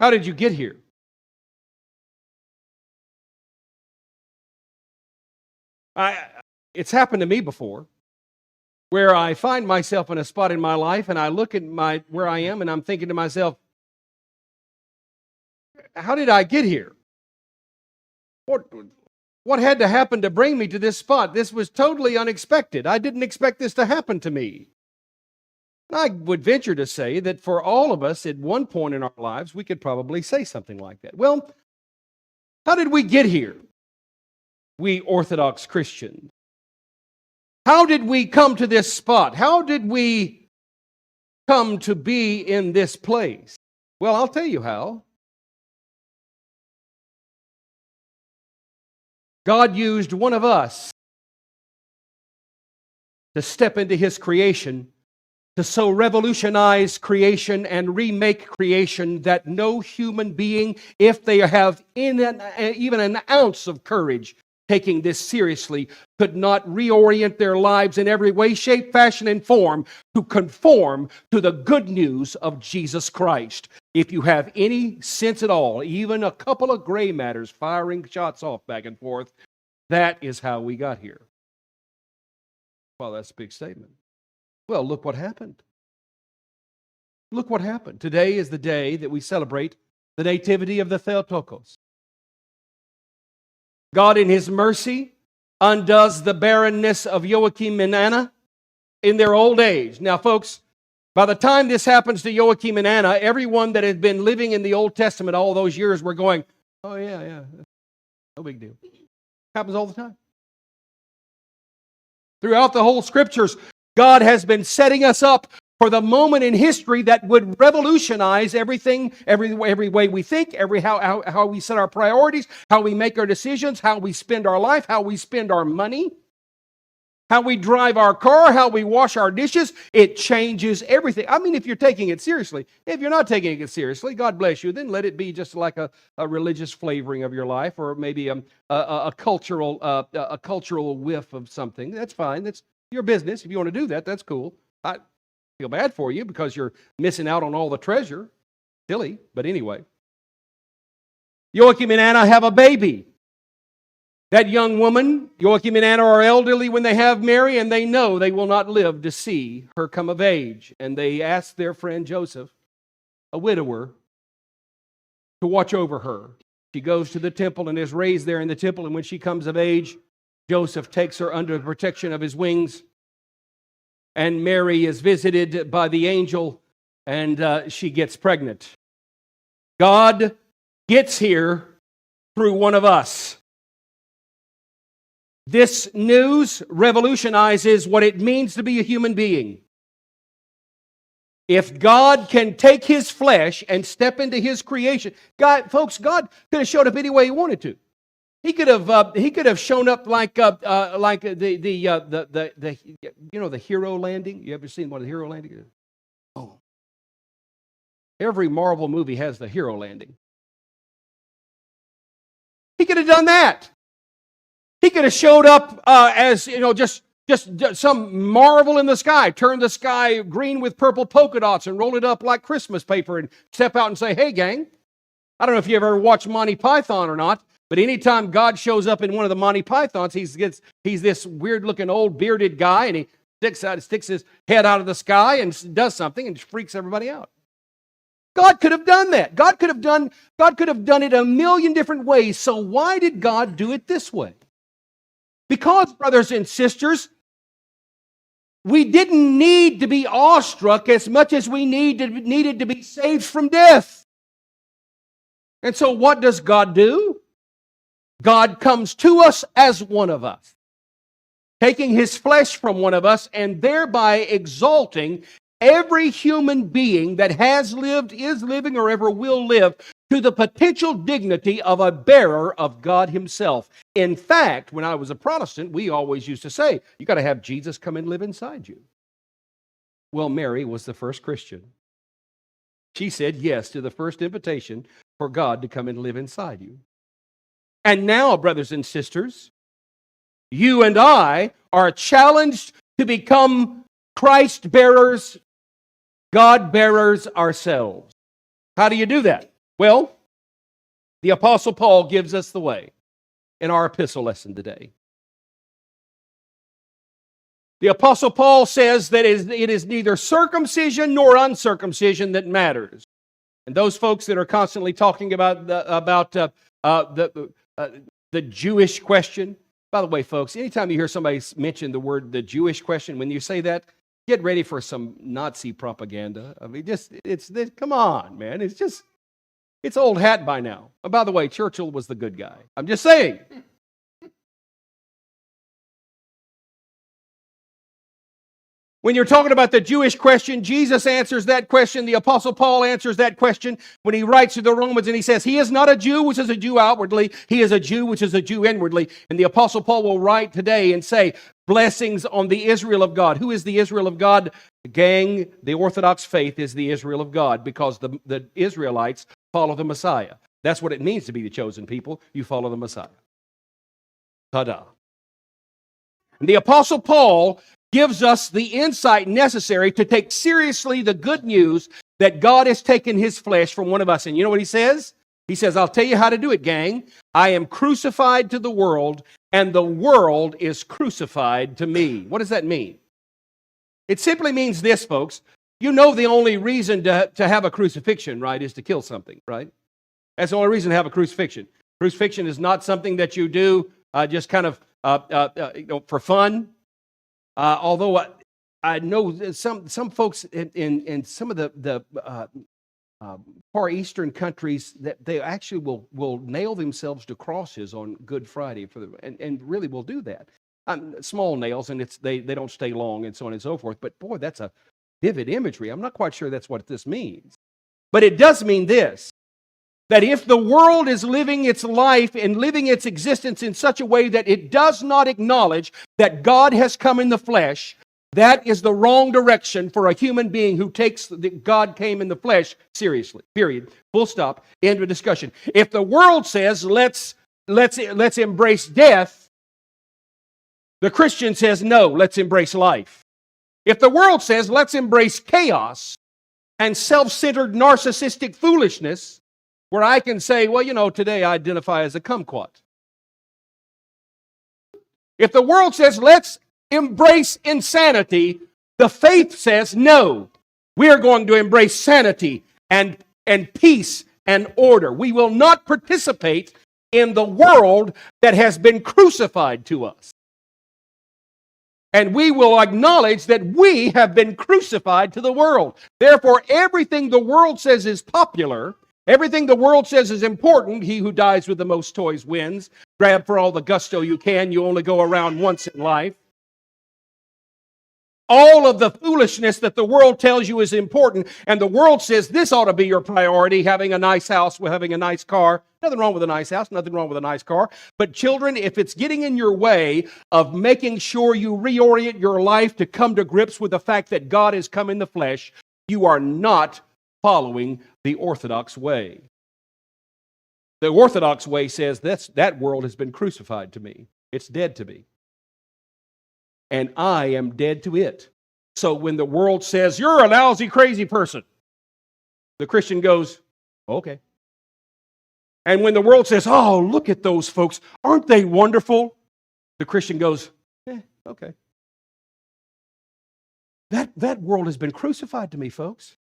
How did you get here? It's happened to me before, where I find myself in a spot in my life and I look at where I am and I'm thinking to myself, how did I get here? What had to happen to bring me to this spot? This was totally unexpected. I didn't expect this to happen to me. I would venture to say that for all of us at one point in our lives, we could probably say something like that. Well, how did we get here? We Orthodox Christians. How did we come to this spot? How did we come to be in this place? Well, I'll tell you how. God used one of us to step into His creation, to so revolutionize creation and remake creation that no human being, if they have even an ounce of courage taking this seriously, could not reorient their lives in every way, shape, fashion, and form to conform to the good news of Jesus Christ. If you have any sense at all, even a couple of gray matters firing shots off back and forth, that is how we got here. Well, that's a big statement. Well, look what happened. Look what happened. Today is the day that we celebrate the Nativity of the Theotokos. God, in His mercy, undoes the barrenness of Joachim and Anna in their old age. Now, folks, by the time this happens to Joachim and Anna, everyone that had been living in the Old Testament all those years were going, oh, yeah, no big deal. Happens all the time. Throughout the whole Scriptures, God has been setting us up for the moment in history that would revolutionize everything, every way we think, how we set our priorities, how we make our decisions, how we spend our life, how we spend our money, how we drive our car, how we wash our dishes. It changes everything. I mean, if you're taking it seriously. If you're not taking it seriously, God bless you, then let it be just like a religious flavoring of your life, or maybe a cultural whiff of something. That's fine. That's your business. If you want to do that, that's cool. I feel bad for you because you're missing out on all the treasure. Silly, but anyway. Joachim and Anna have a baby. That young woman, Joachim and Anna, are elderly when they have Mary, and they know they will not live to see her come of age. And they ask their friend Joseph, a widower, to watch over her. She goes to the temple and is raised there in the temple, and when she comes of age, Joseph takes her under the protection of his wings, and Mary is visited by the angel, and she gets pregnant. God gets here through one of us. This news revolutionizes what it means to be a human being. If God can take His flesh and step into His creation, God could have showed up any way He wanted to. He could have shown up like the hero landing. You ever seen one of the hero landing? Oh, every Marvel movie has the hero landing. He could have done that. He could have showed up as just some marvel in the sky, turn the sky green with purple polka dots and roll it up like Christmas paper and step out and say, "Hey, gang." I don't know if you ever watched Monty Python or not. But anytime God shows up in one of the Monty Pythons, he's this weird-looking old bearded guy, and he sticks his head out of the sky and does something and freaks everybody out. God could have done that. God could have done it a million different ways. So why did God do it this way? Because, brothers and sisters, we didn't need to be awestruck as much as we needed to be saved from death. And so what does God do? God comes to us as one of us, taking His flesh from one of us and thereby exalting every human being that has lived, is living, or ever will live to the potential dignity of a bearer of God Himself. In fact, when I was a Protestant, we always used to say, you got to have Jesus come and live inside you. Well, Mary was the first Christian. She said yes to the first invitation for God to come and live inside you. And now, brothers and sisters, you and I are challenged to become Christ bearers, God bearers ourselves. How do you do that? Well, the Apostle Paul gives us the way in our epistle lesson today. The Apostle Paul says that it is neither circumcision nor uncircumcision that matters. And those folks that are constantly talking about the Jewish question. By the way, folks, anytime you hear somebody mention the Jewish question, when you say that, get ready for some Nazi propaganda. I mean, come on, man. It's old hat by now. And by the way, Churchill was the good guy. I'm just saying. When you're talking about the Jewish question, Jesus answers that question. The Apostle Paul answers that question when he writes to the Romans and he says, he is not a Jew, which is a Jew outwardly. He is a Jew, which is a Jew inwardly. And the Apostle Paul will write today and say, blessings on the Israel of God. Who is the Israel of God? Gang, the Orthodox faith is the Israel of God because the Israelites follow the Messiah. That's what it means to be the chosen people. You follow the Messiah. Ta-da. And the Apostle Paul gives us the insight necessary to take seriously the good news that God has taken his flesh from one of us. And you know what he says? He says, I'll tell you how to do it, gang. I am crucified to the world, and the world is crucified to me. What does that mean? It simply means this, folks. You know the only reason to have a crucifixion, right, is to kill something, right? That's the only reason to have a crucifixion. Crucifixion is not something that you do just kind of for fun. Although I know some folks in some of the Far Eastern countries that they actually will nail themselves to crosses on Good Friday and really will do that. Small nails, and they don't stay long, and so on and so forth. But boy, that's a vivid imagery. I'm not quite sure that's what this means, but it does mean this: that if the world is living its life and living its existence in such a way that it does not acknowledge that God has come in the flesh, that is the wrong direction for a human being who takes that God came in the flesh seriously. Period. Full stop. End of discussion. If the world says let's embrace death, the Christian says no, let's embrace life. If the world says let's embrace chaos and self-centered narcissistic foolishness, where I can say, well, you know, today I identify as a kumquat. If the world says, let's embrace insanity, the faith says, no, we are going to embrace sanity and peace and order. We will not participate in the world that has been crucified to us. And we will acknowledge that we have been crucified to the world. Therefore, everything the world says is popular, everything the world says is important. He who dies with the most toys wins. Grab for all the gusto you can. You only go around once in life. All of the foolishness that the world tells you is important, and the world says this ought to be your priority, having a nice house, having a nice car. Nothing wrong with a nice house, nothing wrong with a nice car. But children, if it's getting in your way of making sure you reorient your life to come to grips with the fact that God has come in the flesh, you are not following the Orthodox way. The Orthodox way says that world has been crucified to me. It's dead to me. And I am dead to it. So when the world says, you're a lousy, crazy person, the Christian goes, okay. And when the world says, oh, look at those folks, aren't they wonderful? The Christian goes, okay. That world has been crucified to me, folks.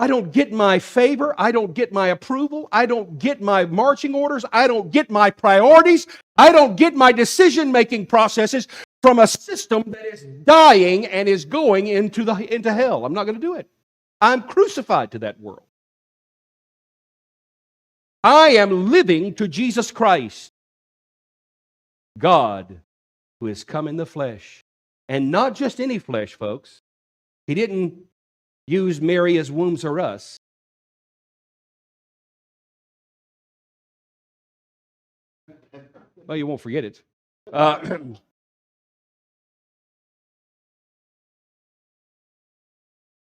I don't get my favor. I don't get my approval. I don't get my marching orders. I don't get my priorities. I don't get my decision-making processes from a system that is dying and is going into hell. I'm not going to do it. I'm crucified to that world. I am living to Jesus Christ, God, who has come in the flesh. And not just any flesh, folks. He didn't use Mary as wombs or us. Well, you won't forget it.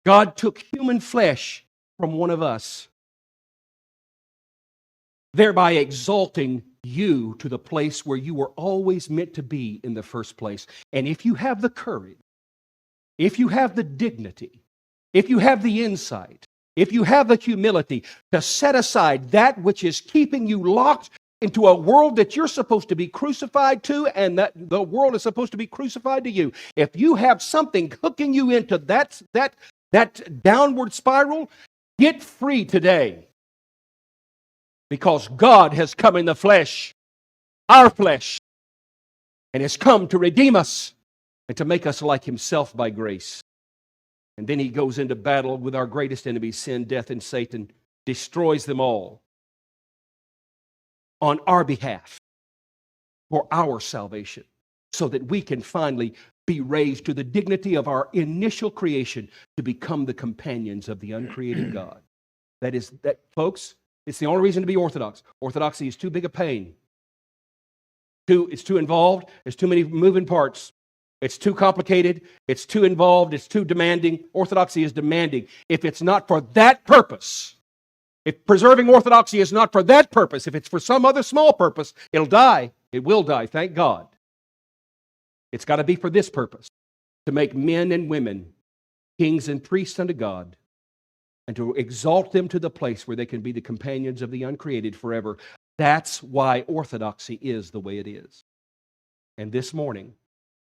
God took human flesh from one of us, thereby exalting you to the place where you were always meant to be in the first place. And if you have the courage, if you have the dignity, if you have the insight if you have the humility to set aside that which is keeping you locked into a world that you're supposed to be crucified to and that the world is supposed to be crucified to you, if you have something hooking you into that downward spiral, get free today. Because God has come in the flesh, our flesh, and has come to redeem us and to make us like Himself by grace. And then He goes into battle with our greatest enemies, sin, death, and Satan, destroys them all on our behalf for our salvation, so that we can finally be raised to the dignity of our initial creation to become the companions of the uncreated God. That, folks, it's the only reason to be Orthodox. Orthodoxy is too big a pain. It's too involved. There's too many moving parts. It's too complicated. It's too involved. It's too demanding. Orthodoxy is demanding. If it's not for that purpose, if preserving Orthodoxy is not for that purpose, if it's for some other small purpose, it'll die. It will die, thank God. It's got to be for this purpose, to make men and women kings and priests unto God, and to exalt them to the place where they can be the companions of the uncreated forever. That's why Orthodoxy is the way it is. And this morning,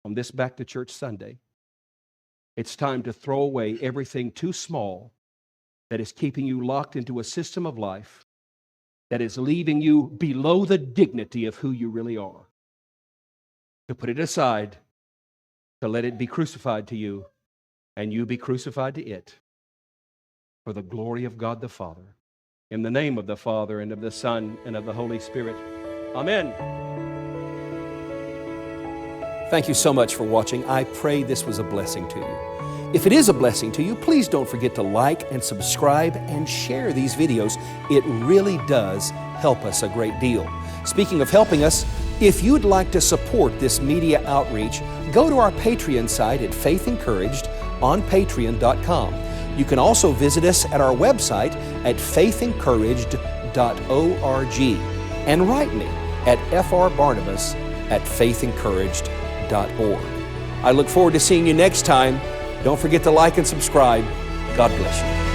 on this Back to Church Sunday, it's time to throw away everything too small that is keeping you locked into a system of life that is leaving you below the dignity of who you really are. To put it aside, to let it be crucified to you, and you be crucified to it, for the glory of God the Father. In the name of the Father, and of the Son, and of the Holy Spirit. Amen. Thank you so much for watching. I pray this was a blessing to you. If it is a blessing to you, please don't forget to like and subscribe and share these videos. It really does help us a great deal. Speaking of helping us, if you'd like to support this media outreach, go to our Patreon site at Faith Encouraged on patreon.com. You can also visit us at our website at faithencouraged.org and write me at frbarnabas@faithencouraged.org. I look forward to seeing you next time. Don't forget to like and subscribe. God bless you.